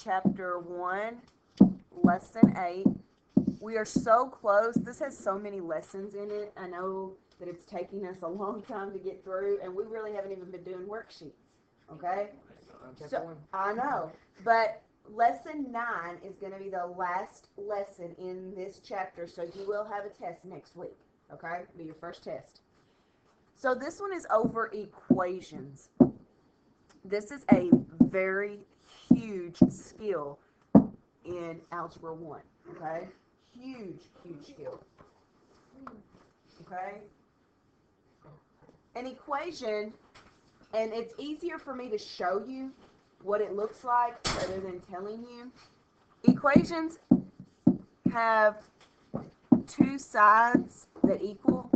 chapter 1, lesson 8. We are so close. This has so many lessons in it. I know that it's taking us a long time to get through, and we really haven't even been doing worksheets. Okay? So, I know. But lesson 9 is going to be the last lesson in this chapter, so you will have a test next week. Okay? It'll be your first test. So this one is over equations. This is a very huge skill in Algebra 1. Okay? Huge skill. Okay? An equation, and it's easier for me to show you what it looks like rather than telling you. Equations have two sides that equal,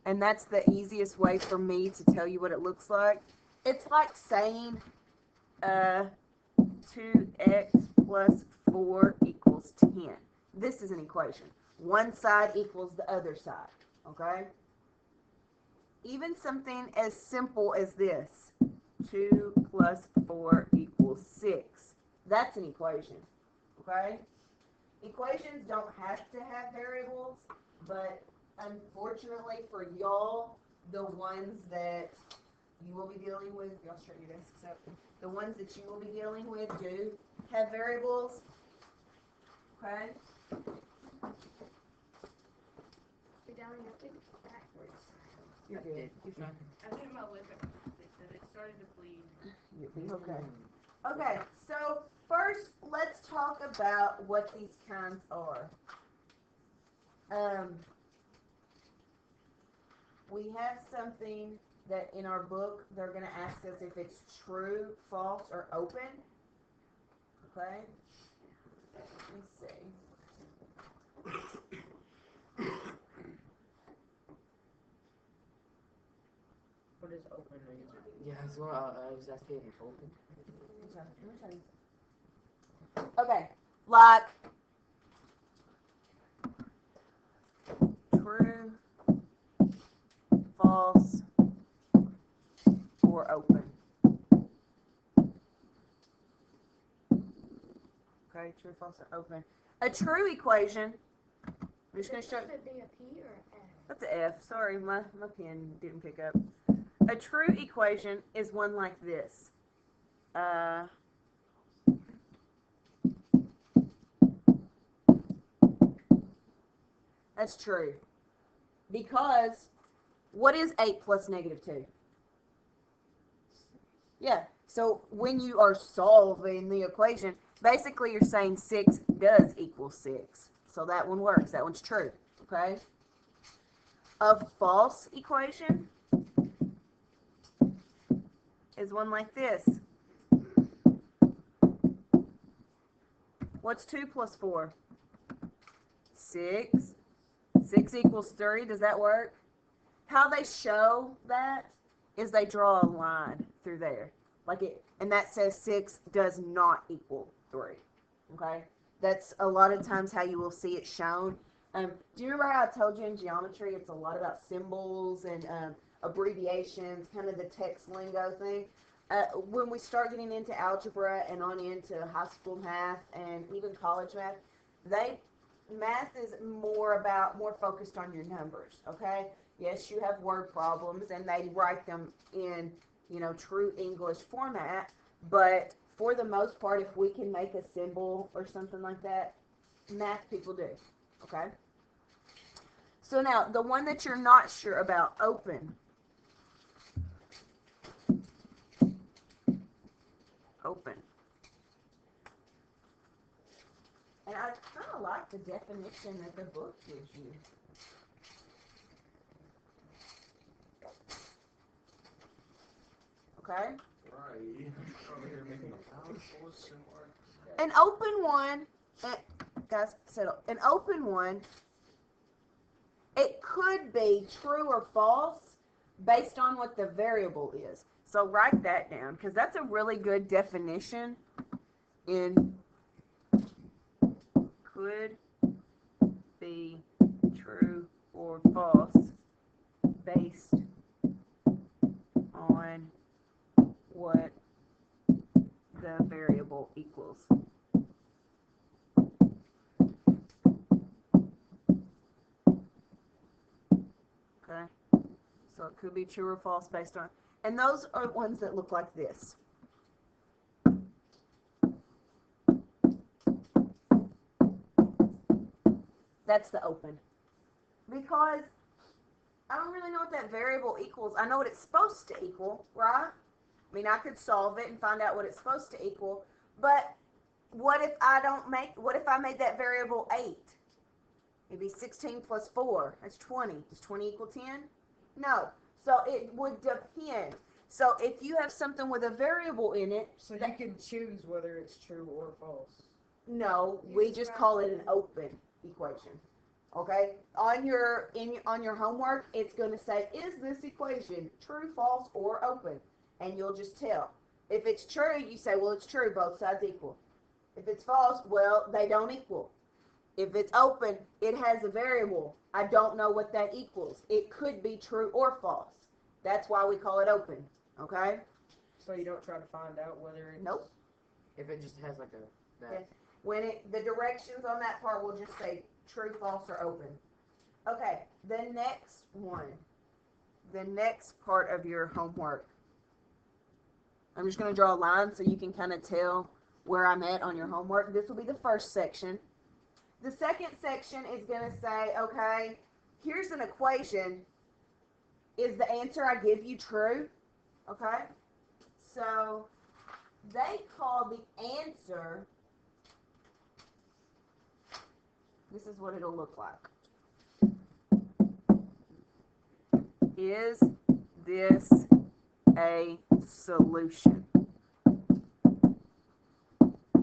and that's the easiest way for me to tell you what it looks like. It's like saying 2x plus 4 equals 10. This is an equation. One side equals the other side, okay? Even something as simple as this, 2 plus 4 equals 6. That's an equation, okay? Equations don't have to have variables, but unfortunately for y'all, the ones that you will be dealing with, y'all straighten your desks up, the ones that you will be dealing with do have variables, okay? You're good. You're fine. I took my lip and it started to bleed. You'll be okay. Okay, so first let's talk about what these kinds are. We have something that in our book they're going to ask us if it's true, false, or open. Okay? Let me see. What is open? Yeah, that's what I was asking. Open. Okay, like true, false, or open. Okay, true, false, or open. A true equation. I'm just going to show you. Should it be a P or an F? That's an F. Sorry, my pen didn't pick up. A true equation is one like this. That's true. Because what is 8 plus negative 2? Yeah. So when you are solving the equation, basically you're saying 6 does equal 6. So that one works. That one's true. Okay? A false equation is one like this. What's 2 plus 4? 6. 6 equals 3. Does that work? How they show that is they draw a line through there. And that says 6 does not equal 3. Okay? That's a lot of times how you will see it shown. Do you remember how I told you in geometry it's a lot about symbols and abbreviations, kind of the text lingo thing? When we start getting into algebra and on into high school math and even college math, math is more focused on your numbers, okay? Yes, you have word problems and they write them in, true English format, but for the most part, if we can make a symbol or something like that, math people do, okay? So now, the one that you're not sure about, open. Open. And I kind of like the definition that the book gives you. Okay? Right. Over here making a An open one, guys, settle. An open one, it could be true or false based on what the variable is. So write that down because that's a really good definition in could be true or false based on what the variable equals. Okay, so it could be true or false based on, and those are ones that look like this. That's the open. Because I don't really know what that variable equals. I know what it's supposed to equal, right? I mean, I could solve it and find out what it's supposed to equal, but what if I made that variable 8? It'd be 16 plus 4. That's 20. Does 20 equal 10? No. So it would depend. So if you have something with a variable in it, So you can choose whether it's true or false. no, we just call it an open equation. Okay? On your homework, it's going to say, is this equation true, false, or open? And you'll just tell. If it's true, you say, well, it's true, both sides equal. If it's false, well, they don't equal. If it's open, it has a variable. I don't know what that equals. It could be true or false. That's why we call it open. Okay? So you don't try to find out whether it's... Nope. If it just has like a... Okay. When the directions on that part will just say true, false, or open. Okay, the next one. The next part of your homework. I'm just going to draw a line so you can kind of tell where I'm at on your homework. This will be the first section. The second section is going to say, okay, here's an equation. Is the answer I give you true? Okay? So, they call the answer, this is what it'll look like. Is this a solution?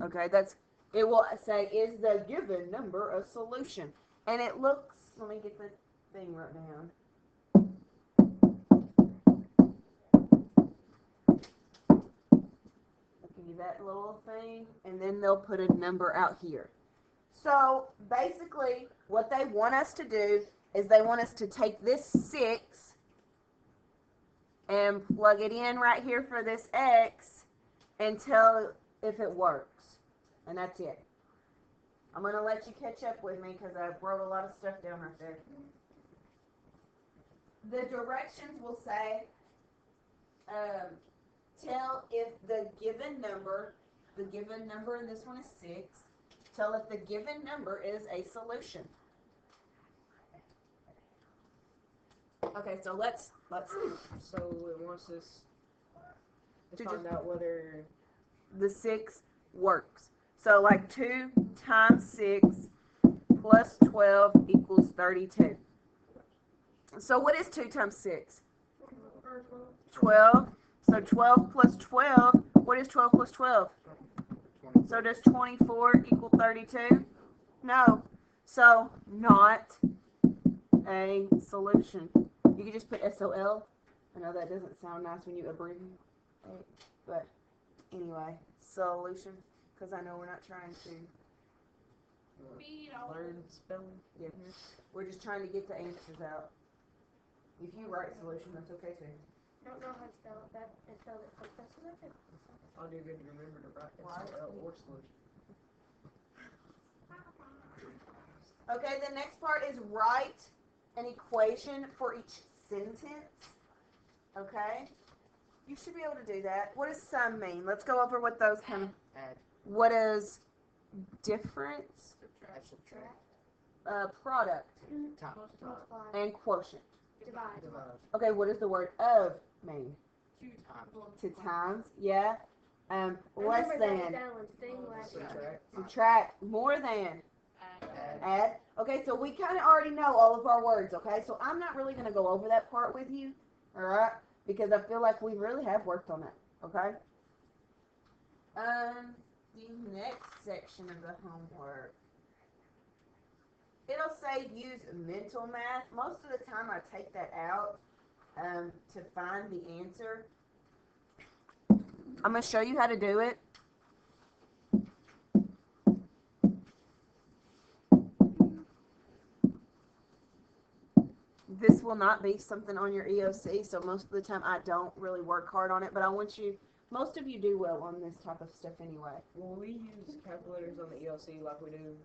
Okay, it will say, is the given number a solution? And it looks, let me get the thing wrote down. I'll give you that little thing, and then they'll put a number out here. So basically, what they want us to do is they want us to take this 6 and plug it in right here for this x and tell if it works. And that's it. I'm going to let you catch up with me because I wrote a lot of stuff down right there. The directions will say, tell if the given number in this one is 6, tell if the given number is a solution. Okay, so let's So it wants us to find out whether the 6 works. So like 2 times 6 plus 12 equals 32. So what is 2 times 6? 12. So 12 plus 12, what is 12 plus 12? 20. So does 24 equal 32? No. So not a solution. You can just put SOL. I know that doesn't sound nice when you abbreviate, but anyway, solution. Because I know we're not trying to learn spelling. Yeah. We're just trying to get the answers out. If you write solution, that's okay too. I don't know how to spell it. I spelled it successfully. I'll do good to remember to write SOL or solution. Okay, the next part is write an equation for each sentence. Okay? You should be able to do that. What does sum mean? Let's go over what those kind of... Add. What is difference? Add, subtract. Product. Times. Multiply. And quotient. Divide. Divide. Okay, what does the word of mean? Times. To times, yeah. Less Remember than. that one thing last time. Subtract. Subtract. More than. Add. Add. Okay, so we kind of already know all of our words, okay? So I'm not really going to go over that part with you, all right? Because I feel like we really have worked on it, okay? The next section of the homework, it'll say use mental math. Most of the time I take that out to find the answer. I'm going to show you how to do it. This will not be something on your EOC, so most of the time I don't really work hard on it, but I want you Most of you do well on this type of stuff anyway. Will we use calculators on the ELC like we do?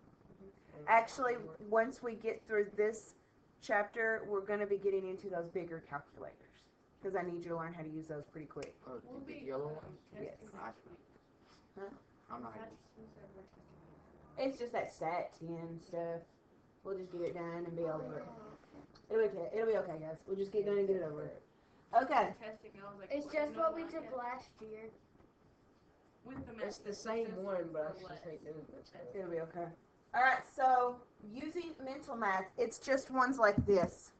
Actually, once we get through this chapter, we're going to be getting into those bigger calculators. Because I need you to learn how to use those pretty quick. Oh, the yellow one? Yes. Huh? I'm not happy. It's just that stat 10 stuff. We'll just get it done and be over it. It'll be okay, guys. We'll just get done and get it over it. Okay. Testing, I was like, It's just what we did last year. with the It's the same one, but I just hate doing that stuff. It'll be okay. Alright, so using mental math, it's just ones like this.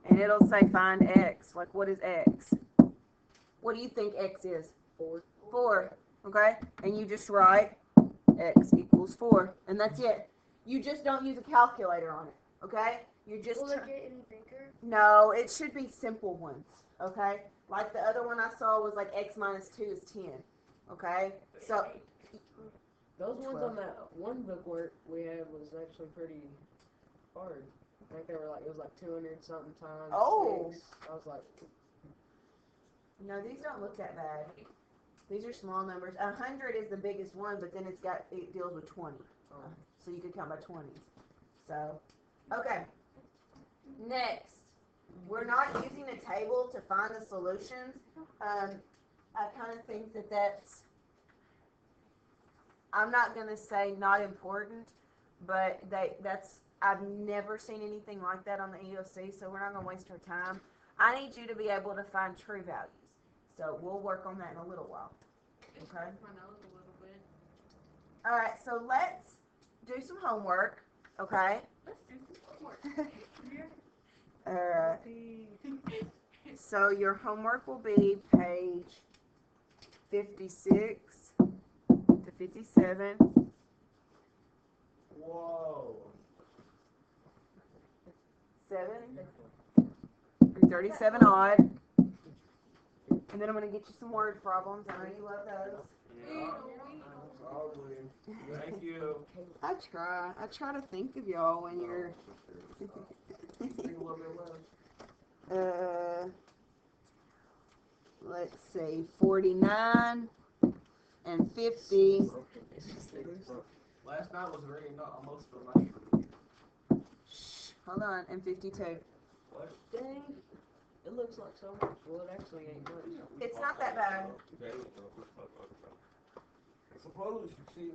And it'll say find x. Like, what is x? What do you think x is? 4. 4. Okay? And you just write x equals 4. And that's it. You just don't use a calculator on it. Okay? You just... Will it get any bigger? No, it should be simple ones. Okay? Like the other one I saw was like x minus 2 is 10. Okay? So... Those ones 12. on that one bookwork we had was actually pretty hard. I think they were like, it was like 200 something times. Oh. 6. I was like, No, these don't look that bad. These are small numbers. 100 is the biggest one, but then it deals with 20. So you could count by 20s. So, okay. Next, we're not using a table to find the solutions. I kind of think that's, I'm not going to say not important, but I've never seen anything like that on the EOC, so we're not going to waste our time. I need you to be able to find true values. So we'll work on that in a little while. Okay? My nose a little bit. All right, so let's do some homework, okay? Let's do some homework. All right. So your homework will be page 56 to 57. Whoa. 7 through 37 odd. And then I'm going to get you some word problems. I know you love those. Yeah. Probably. Thank you. I try to think of y'all when you're... Think a little bit less. Let's see, 49 and 50. Last night was raining almost for my Shh, hold on, and 52. What? dang, it looks like so much. Well, it actually ain't much. It's not that bad. Suppose you see